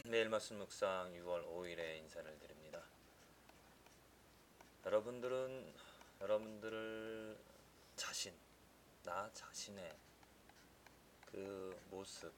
매일 말씀 묵상 6월 5일에 인사를 드립니다. 여러분들은 여러분들 자신, 나 자신의 그 모습,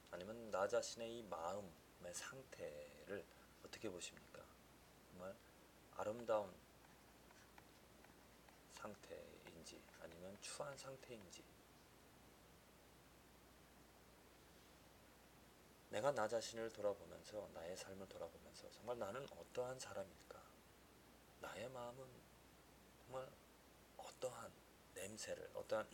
아니면 나 자신의 이 마음의 상태를 어떻게 보십니까? 정말 아름다운 상태인지 아니면 추한 상태인지, 내가 나 자신을 돌아보면서, 나의 삶을 돌아보면서 정말 나는 어떠한 사람일까? 나의 마음은 정말 어떠한 냄새를, 어떠한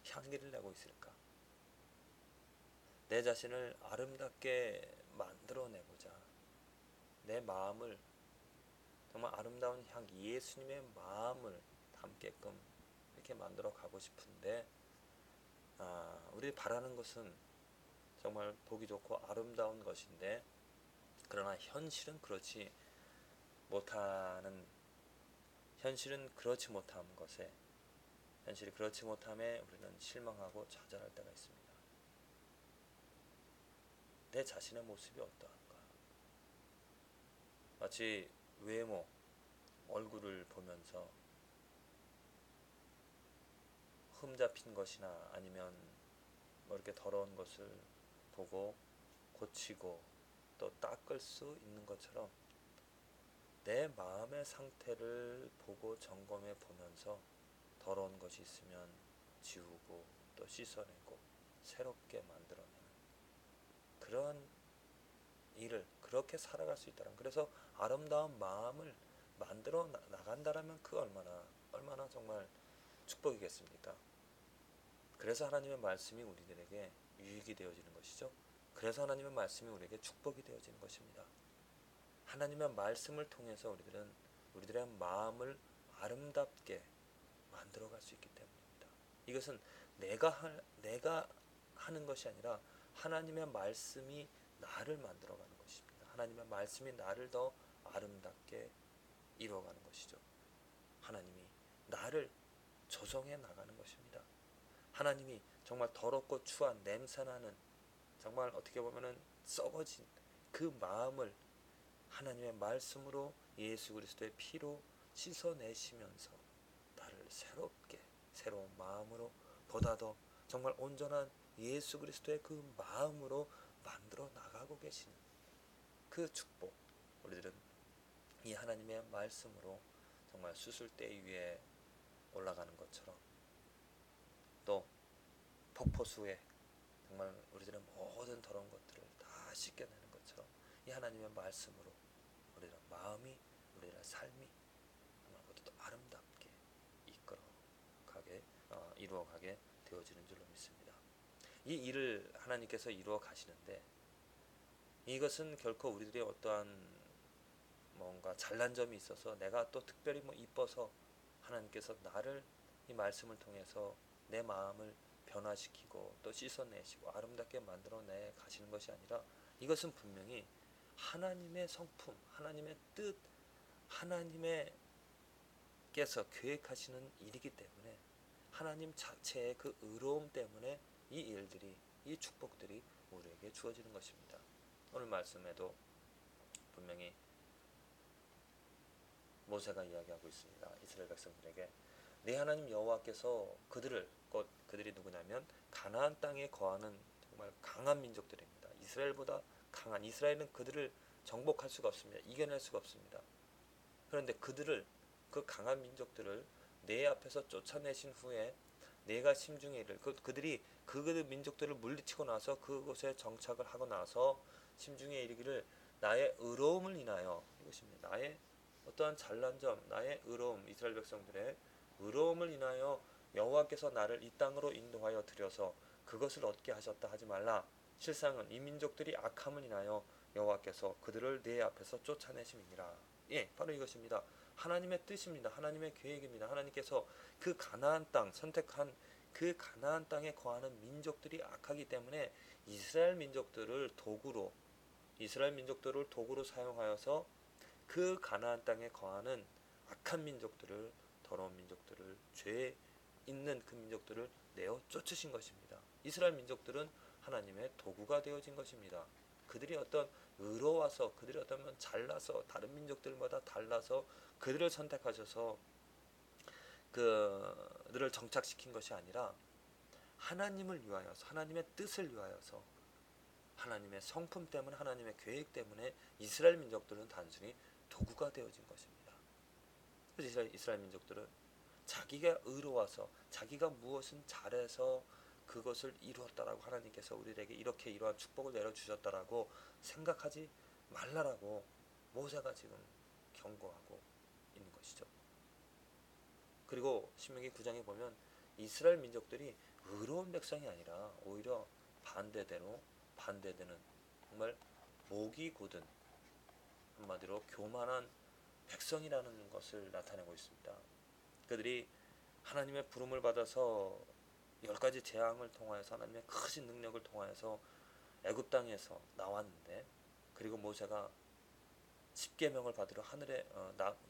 향기를 내고 있을까? 내 자신을 아름답게 만들어내고자 내 마음을 정말 아름다운 향기, 예수님의 마음을 담게끔 이렇게 만들어 가고 싶은데, 우리 바라는 것은 정말 보기 좋고 아름다운 것인데, 그러나 현실은 그렇지 못하는, 현실은 그렇지 못한 것에, 현실이 그렇지 못함에 우리는 실망하고 좌절할 때가 있습니다. 내 자신의 모습이 어떠한가? 마치 외모, 얼굴을 보면서 흠 잡힌 것이나 아니면 뭐 이렇게 더러운 것을 보고 고치고 또 닦을 수 있는 것처럼, 내 마음의 상태를 보고 점검해 보면서 더러운 것이 있으면 지우고 또 씻어내고 새롭게 만들어내는 그런 일을, 그렇게 살아갈 수 있다는, 그래서 아름다운 마음을 만들어 나간다라면 그 얼마나 정말 축복이겠습니까? 그래서 하나님의 말씀이 우리들에게 유익이 되어지는 것이죠. 그래서 하나님의 말씀이 우리에게 축복이 되어지는 것입니다. 하나님의 말씀을 통해서 우리들의 마음을 아름답게 만들어갈 수 있기 때문입니다. 이것은 내가 하는 것이 아니라 하나님의 말씀이 나를 만들어가는 것입니다. 하나님의 말씀이 나를 더 아름답게 이루어가는 것이죠. 하나님이 나를 조성해 나가는 것입니다. 하나님이 정말 더럽고 추한 냄새나는, 정말 어떻게 보면은 썩어진 그 마음을 하나님의 말씀으로, 예수 그리스도의 피로 씻어내시면서 나를 새롭게, 새로운 마음으로, 보다 더 정말 온전한 예수 그리스도의 그 마음으로 만들어 나가고 계시는 그 축복, 우리들은 이 하나님의 말씀으로 정말 수술대 위에 올라가는 것처럼, 또 폭포수에 정말 우리들의 모든 더러운 것들을 다 씻겨내는 것처럼, 이 하나님의 말씀으로 우리의 마음이, 우리의 삶이 정말 모두 더 아름답게 이루어가게 되어지는 줄로 믿습니다. 이 일을 하나님께서 이루어 가시는데, 이것은 결코 우리들의 어떠한 뭔가 잘난 점이 있어서, 내가 또 특별히 이뻐서 하나님께서 나를 이 말씀을 통해서 내 마음을 변화시키고 또 씻어내시고 아름답게 만들어내 가시는 것이 아니라, 이것은 분명히 하나님의 성품, 하나님의 뜻, 하나님께서 계획하시는 일이기 때문에, 하나님 자체의 그 의로움 때문에 이 일들이, 이 축복들이 우리에게 주어지는 것입니다. 오늘 말씀에도 분명히 모세가 이야기하고 있습니다. 이스라엘 백성들에게 네 하나님 여호와께서 그들이 누구냐면 가나안 땅에 거하는 정말 강한 민족들입니다. 이스라엘보다 강한, 이스라엘은 그들을 정복할 수가 없습니다. 이겨낼 수가 없습니다. 그런데 그 강한 민족들을 내 앞에서 쫓아내신 후에 내가 심중에 이를, 그들이 그 민족들을 물리치고 나서 그곳에 정착을 하고 나서 심중에 이르기를 나의 의로움을 인하여, 이것입니다. 나의 어떠한 잘난 점, 나의 의로움, 이스라엘 백성들의 의로움을 인하여 여호와께서 나를 이 땅으로 인도하여 들여서 그것을 얻게 하셨다 하지 말라. 실상은 이 민족들이 악함을 인하여 여호와께서 그들을 내 앞에서 쫓아내심이니라. 예, 바로 이것입니다. 하나님의 뜻입니다. 하나님의 계획입니다. 하나님께서 그 가나안 땅, 선택한 그 가나안 땅에 거하는 민족들이 악하기 때문에 이스라엘 민족들을 도구로 사용하여서 그 가나안 땅에 거하는 악한 민족들을, 더러운 민족들을, 죄 있는 그 민족들을 내어 쫓으신 것입니다. 이스라엘 민족들은 하나님의 도구가 되어진 것입니다. 그들이 어떤 의로워서, 그들이 어떤 잘나서, 다른 민족들마다 달라서 그들을 선택하셔서 그들을 정착시킨 것이 아니라 하나님을 위하여서, 하나님의 뜻을 위하여서, 하나님의 성품 때문에, 하나님의 계획 때문에 이스라엘 민족들은 단순히 도구가 되어진 것입니다. 그래서 이스라엘 민족들은 자기가 의로워서, 자기가 무엇은 잘해서 그것을 이루었다라고 하나님께서 우리에게 이렇게 이러한 축복을 내려주셨다라고 생각하지 말라라고 모세가 지금 경고하고 있는 것이죠. 그리고 신명기 9장에 보면 이스라엘 민족들이 의로운 백성이 아니라 오히려 반대되는 정말 목이 곧은, 한마디로 교만한 백성이라는 것을 나타내고 있습니다. 그들이 하나님의 부름을 받아서 10가지 재앙을 통하여서, 하나님의 크신 능력을 통하여서 애굽 땅에서 나왔는데, 그리고 모세가 십계명을 받으러 하늘에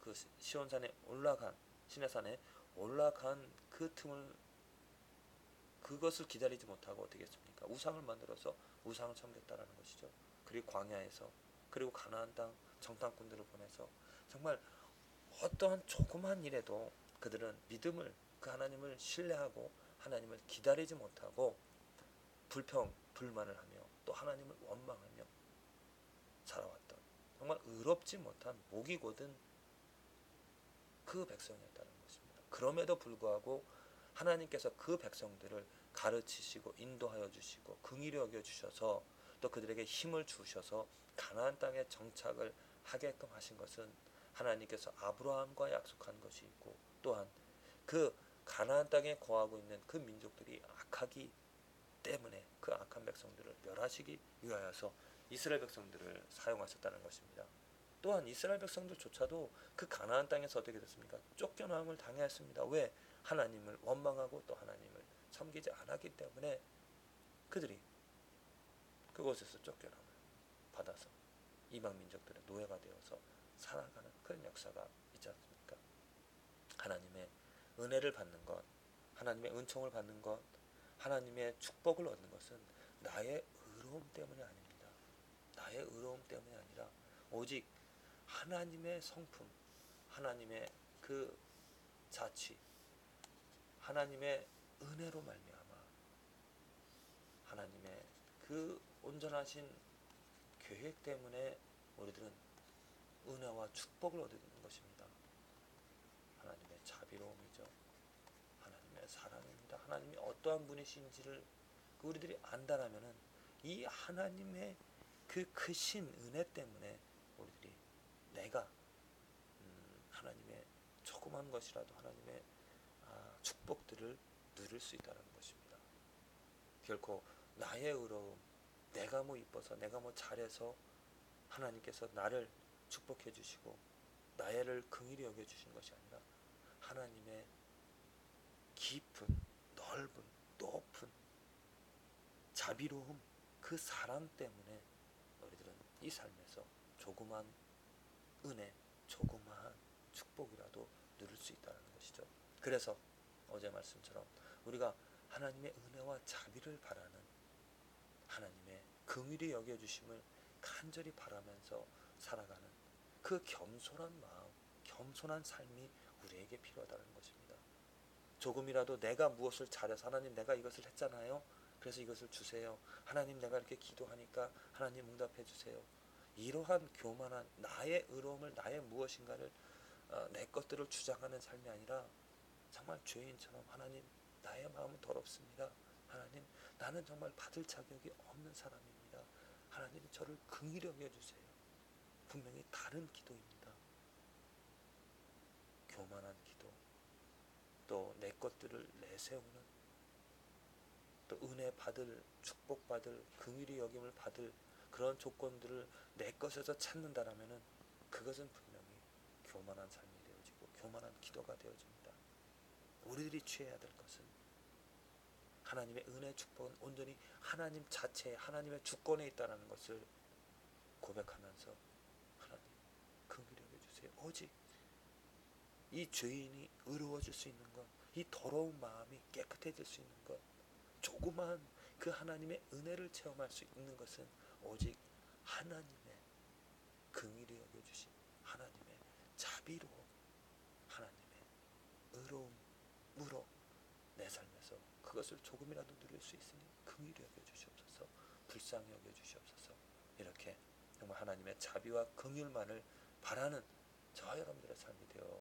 그 시온산에 올라간, 시내산에 올라간 그 틈을, 그것을 기다리지 못하고 어떻게 했습니까? 우상을 만들어서 우상을 섬겼다라는 것이죠. 그리고 광야에서, 그리고 가나안 땅 정탐꾼들을 보내서 정말 어떠한 조그만 일에도 그들은 믿음을, 그 하나님을 신뢰하고 하나님을 기다리지 못하고 불만을 하며 또 하나님을 원망하며 살아왔던, 정말 의롭지 못한 목이 곧은 그 백성이었다는 것입니다. 그럼에도 불구하고 하나님께서 그 백성들을 가르치시고 인도하여 주시고 긍휼히 여겨 주셔서 또 그들에게 힘을 주셔서 가나안 땅에 정착을 하게끔 하신 것은, 하나님께서 아브라함과 약속한 것이 있고, 또한 그 가나안 땅에 거하고 있는 그 민족들이 악하기 때문에 그 악한 백성들을 멸하시기 위하여서 이스라엘 백성들을 사용하셨다는 것입니다. 또한 이스라엘 백성들조차도 그 가나안 땅에서 어떻게 됐습니까? 쫓겨남을 당했습니다. 왜? 하나님을 원망하고 또 하나님을 섬기지 않았기 때문에 그들이 그곳에서 쫓겨남을 받아서 이방 민족들의 노예가 되어서 살아가는 그런 역사가 있지 않습니까? 하나님의 은혜를 받는 것, 하나님의 은총을 받는 것, 하나님의 축복을 얻는 것은 나의 의로움 때문이 아닙니다. 나의 의로움 때문이 아니라 오직 하나님의 성품, 하나님의 그 자치, 하나님의 은혜로 말미암아 하나님의 그 온전하신 계획 때문에 우리들은 은혜와 축복을 얻는 것입니다. 하나님의 자비로움이죠. 하나님의 사랑입니다. 하나님이 어떠한 분이신지를 우리들이 안다라면은 이 하나님의 그 크신 은혜 때문에 우리들이 내가 하나님의 조그만 것이라도 하나님의 축복들을 누릴 수 있다는 것입니다. 결코 나의 의로움, 내가 뭐 이뻐서, 내가 뭐 잘해서 하나님께서 나를 축복해 주시고 나를 긍휼히 여겨 주신 것이 아니라 하나님의 깊은, 넓은, 높은 자비로움, 그 사랑 때문에 우리들은 이 삶에서 조그만 은혜, 조그마한 축복이라도 누릴 수 있다는 것이죠. 그래서 어제 말씀처럼 우리가 하나님의 은혜와 자비를 바라는, 하나님의 긍휼히 여겨주심을 간절히 바라면서 살아가는 그 겸손한 마음, 겸손한 삶이 우리에게 필요하다는 것입니다. 조금이라도 내가 무엇을 잘해서, 하나님 내가 이것을 했잖아요, 그래서 이것을 주세요, 하나님 내가 이렇게 기도하니까 하나님 응답해 주세요, 이러한 교만한 나의 의로움을, 나의 무엇인가를 내 것들을 주장하는 삶이 아니라 정말 죄인처럼, 하나님 나의 마음은 더럽습니다, 하나님 나는 정말 받을 자격이 없는 사람입니다, 하나님 저를 긍휼히 여겨주세요. 분명히 다른 기도입니다. 교만한 기도, 또 내 것들을 내세우는, 또 은혜 받을, 축복받을, 긍휼히 여김을 받을 그런 조건들을 내 것에서 찾는다라면은 그것은 분명히 교만한 삶이 되어지고 교만한 기도가 되어집니다. 우리들이 취해야 될 것은 하나님의 은혜, 축복은 온전히 하나님 자체에, 하나님의 주권에 있다는 것을 고백하면서, 하나님 긍휼히 여겨주세요, 오직 이 죄인이 의로워질 수 있는 것, 이 더러운 마음이 깨끗해질 수 있는 것, 조그만 그 하나님의 은혜를 체험할 수 있는 것은 오직 하나님의 긍휼히 여겨주신 하나님의 자비로 하나님의 의로움으로 내 삶에서 그것을 조금이라도 누릴 수 있으니 긍휼히 여겨주시옵소서. 불쌍히 여겨주시옵소서. 이렇게 정말 하나님의 자비와 긍휼만을 바라는 저와 여러분들의 삶이 되어